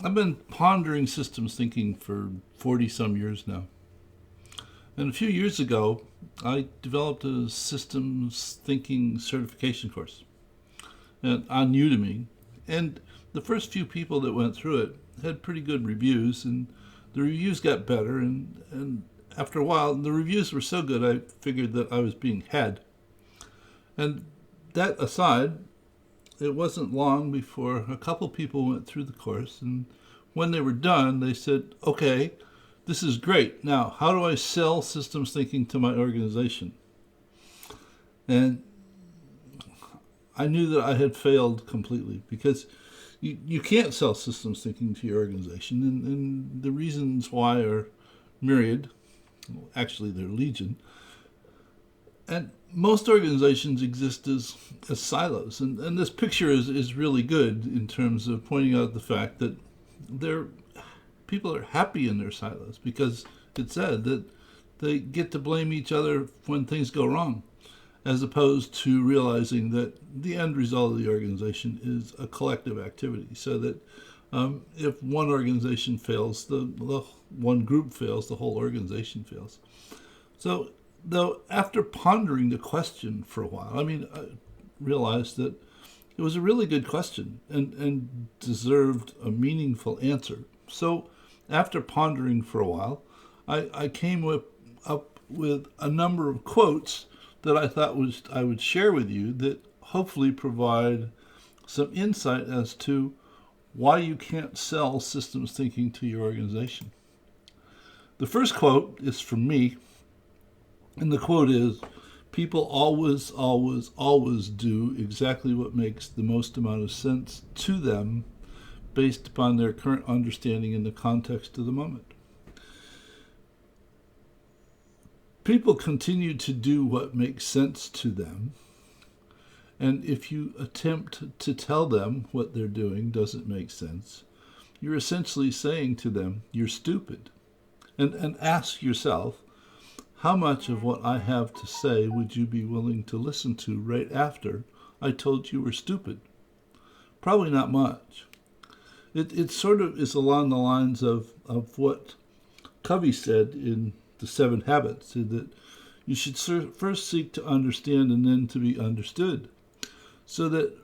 I've been pondering systems thinking for 40 some years now. And a few years ago, I developed a systems thinking certification course on Udemy. And the first few people that went through it had pretty good reviews, and the reviews got better. And after a while, the reviews were so good, I figured that I was being had. And that aside, it wasn't long before a couple people went through the course, and when they were done, they said, okay, this is great. Now, how do I sell systems thinking to my organization? And I knew that I had failed completely because you can't sell systems thinking to your organization, and the reasons why are myriad. Well, actually, they're legion. And most organizations exist as silos. And this picture is really good in terms of pointing out the fact that people are happy in their silos because it said that they get to blame each other when things go wrong, as opposed to realizing that the end result of the organization is a collective activity. So that if one organization fails, the one group fails, the whole organization fails. So though after pondering the question for a while, I realized that it was a really good question and deserved a meaningful answer. So after pondering for a while, I came up with a number of quotes that I thought I would share with you that hopefully provide some insight as to why you can't sell systems thinking to your organization. The first quote is from me, and the quote is, people always, always, always do exactly what makes the most amount of sense to them based upon their current understanding in the context of the moment. People continue to do what makes sense to them, and if you attempt to tell them what they're doing doesn't make sense, you're essentially saying to them, you're stupid. And ask yourself, how much of what I have to say would you be willing to listen to right after I told you were stupid? Probably not much. It sort of is along the lines of what Covey said in The Seven Habits, that you should first seek to understand and then to be understood. So that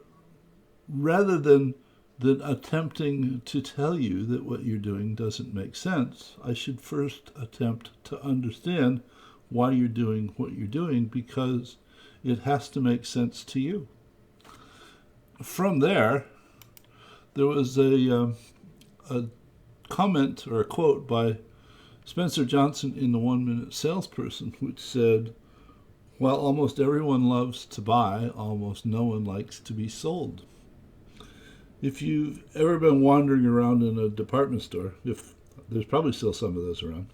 rather than attempting to tell you that what you're doing doesn't make sense, I should first attempt to understand why you're doing what you're doing, because it has to make sense to you. From there was a comment or a quote by Spencer Johnson in The 1 Minute Salesperson, which said, while almost everyone loves to buy, almost no one likes to be sold. If you've ever been wandering around in a department store, if there's probably still some of those around,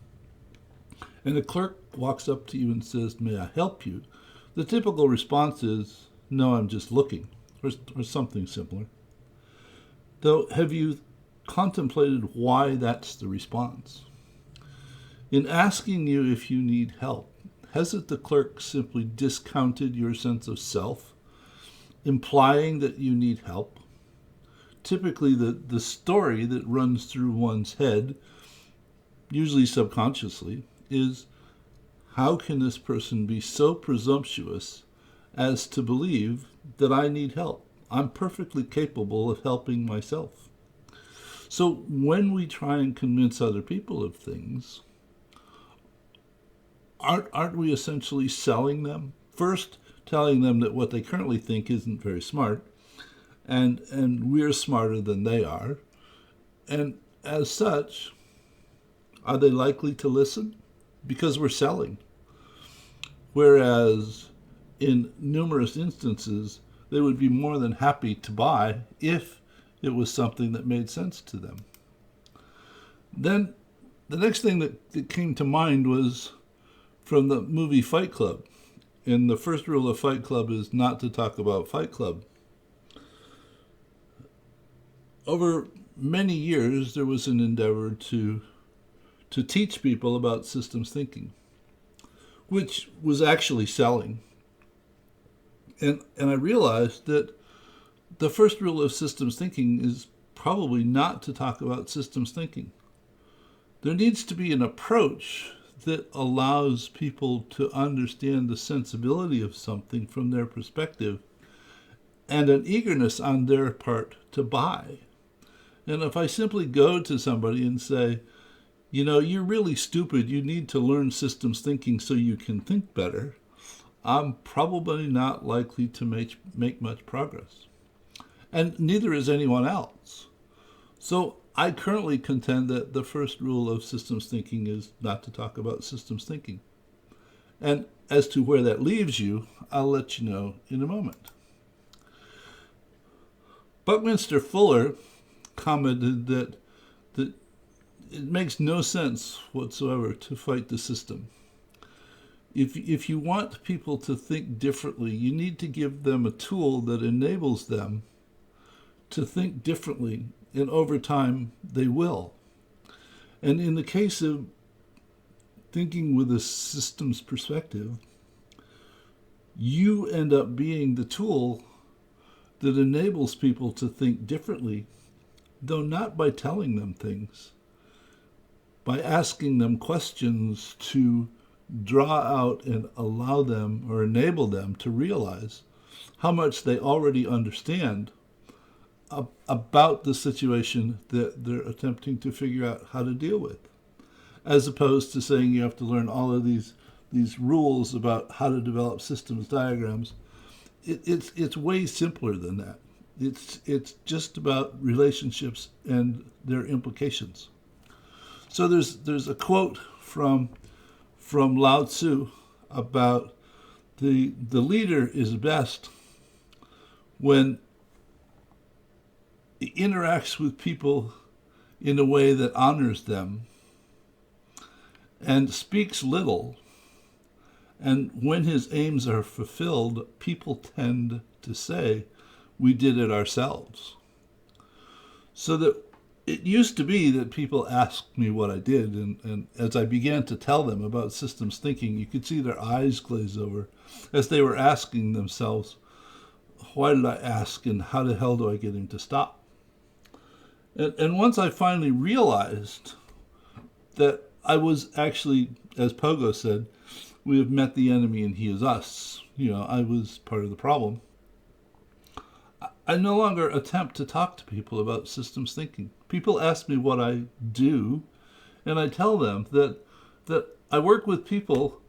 and a clerk walks up to you and says, may I help you? The typical response is, no, I'm just looking, or something similar. Though, have you contemplated why that's the response? In asking you if you need help, hasn't the clerk simply discounted your sense of self, implying that you need help? Typically, the story that runs through one's head, usually subconsciously, is, how can this person be so presumptuous as to believe that I need help? I'm perfectly capable of helping myself. So when we try and convince other people of things, aren't we essentially selling them? First, telling them that what they currently think isn't very smart, and we're smarter than they are. And as such, are they likely to listen? Because we're selling. Whereas in numerous instances, they would be more than happy to buy if it was something that made sense to them. Then the next thing that came to mind was from the movie Fight Club. And the first rule of Fight Club is not to talk about Fight Club. Over many years, there was an endeavor to teach people about systems thinking, which was actually selling. And I realized that the first rule of systems thinking is probably not to talk about systems thinking. There needs to be an approach that allows people to understand the sensibility of something from their perspective and an eagerness on their part to buy. And if I simply go to somebody and say, you know, you're really stupid, you need to learn systems thinking so you can think better, I'm probably not likely to make much progress. And neither is anyone else. So I currently contend that the first rule of systems thinking is not to talk about systems thinking. And as to where that leaves you, I'll let you know in a moment. Buckminster Fuller commented that it makes no sense whatsoever to fight the system. If you want people to think differently, you need to give them a tool that enables them to think differently, and over time they will. And in the case of thinking with a systems perspective, you end up being the tool that enables people to think differently, though not by telling them things, by asking them questions to draw out and allow them or enable them to realize how much they already understand about the situation that they're attempting to figure out how to deal with, as opposed to saying you have to learn all of these rules about how to develop systems diagrams. It's way simpler than that. It's just about relationships and their implications. So there's a quote from Lao Tzu about the leader is best when he interacts with people in a way that honors them and speaks little. And when his aims are fulfilled, people tend to say, we did it ourselves. So that it used to be that people asked me what I did, and as I began to tell them about systems thinking, you could see their eyes glaze over as they were asking themselves, why did I ask, and how the hell do I get him to stop? And once I finally realized that I was actually, as Pogo said, we have met the enemy and he is us. You know, I was part of the problem. I no longer attempt to talk to people about systems thinking. People ask me what I do, and I tell them that I work with people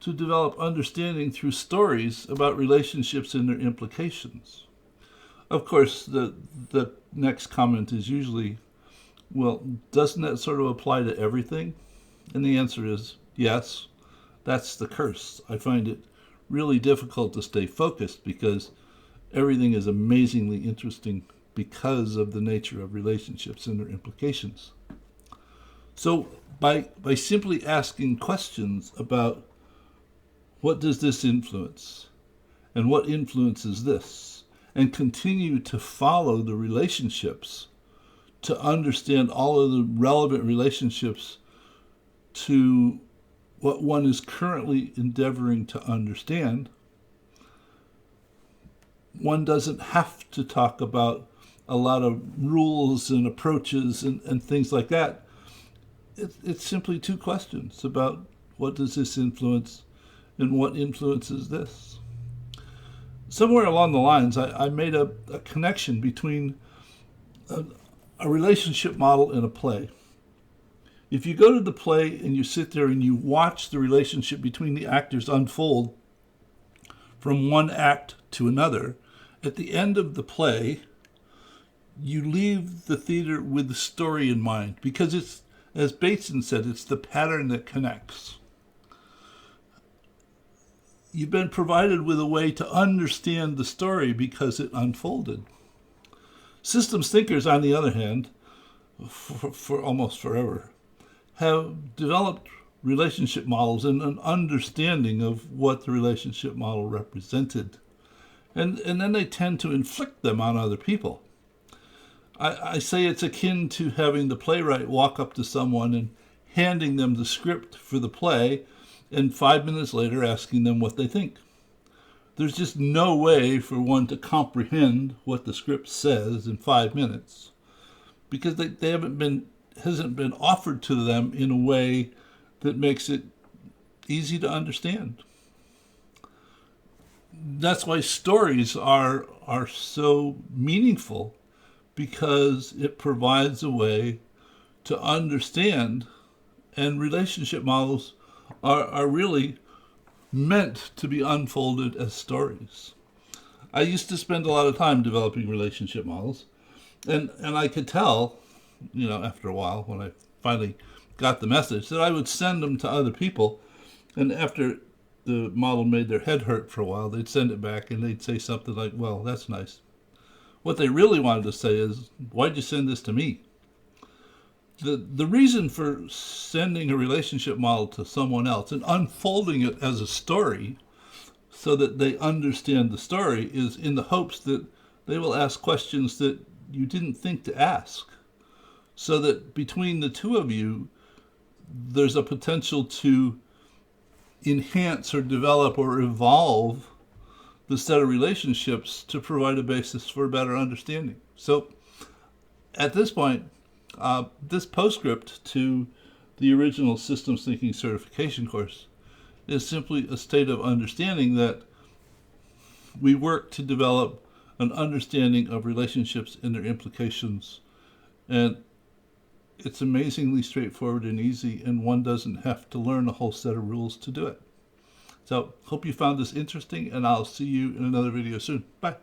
to develop understanding through stories about relationships and their implications. Of course, the next comment is usually, well, doesn't that sort of apply to everything? And the answer is yes. That's the curse. I find it really difficult to stay focused because everything is amazingly interesting because of the nature of relationships and their implications. So by simply asking questions about what does this influence and what influences this, and continue to follow the relationships to understand all of the relevant relationships to what one is currently endeavoring to understand, one doesn't have to talk about a lot of rules and approaches and things like that. It's simply two questions about what does this influence and what influences this. Somewhere along the lines, I made a connection between a relationship model and a play. If you go to the play and you sit there and you watch the relationship between the actors unfold from one act to another, at the end of the play, you leave the theater with the story in mind, because it's, as Bateson said, it's the pattern that connects. You've been provided with a way to understand the story because it unfolded. Systems thinkers, on the other hand, for almost forever, have developed relationship models and an understanding of what the relationship model represented. And then they tend to inflict them on other people. I say it's akin to having the playwright walk up to someone and handing them the script for the play and 5 minutes later asking them what they think. There's just no way for one to comprehend what the script says in 5 minutes. because they hasn't been offered to them in a way that makes it easy to understand. That's why stories are so meaningful, because it provides a way to understand, and relationship models are really meant to be unfolded as stories. I used to spend a lot of time developing relationship models, and I could tell, after a while, when I finally got the message, that I would send them to other people, and after the model made their head hurt for a while, they'd send it back and they'd say something like, well, that's nice. What they really wanted to say is, why'd you send this to me? The reason for sending a relationship model to someone else and unfolding it as a story so that they understand the story is in the hopes that they will ask questions that you didn't think to ask, so that between the two of you, there's a potential to enhance or develop or evolve the set of relationships to provide a basis for better understanding. So at this point, this postscript to the original Systems Thinking certification course is simply a state of understanding that we work to develop an understanding of relationships and their implications. And it's amazingly straightforward and easy, and one doesn't have to learn a whole set of rules to do it. So, hope you found this interesting, and I'll see you in another video soon. Bye.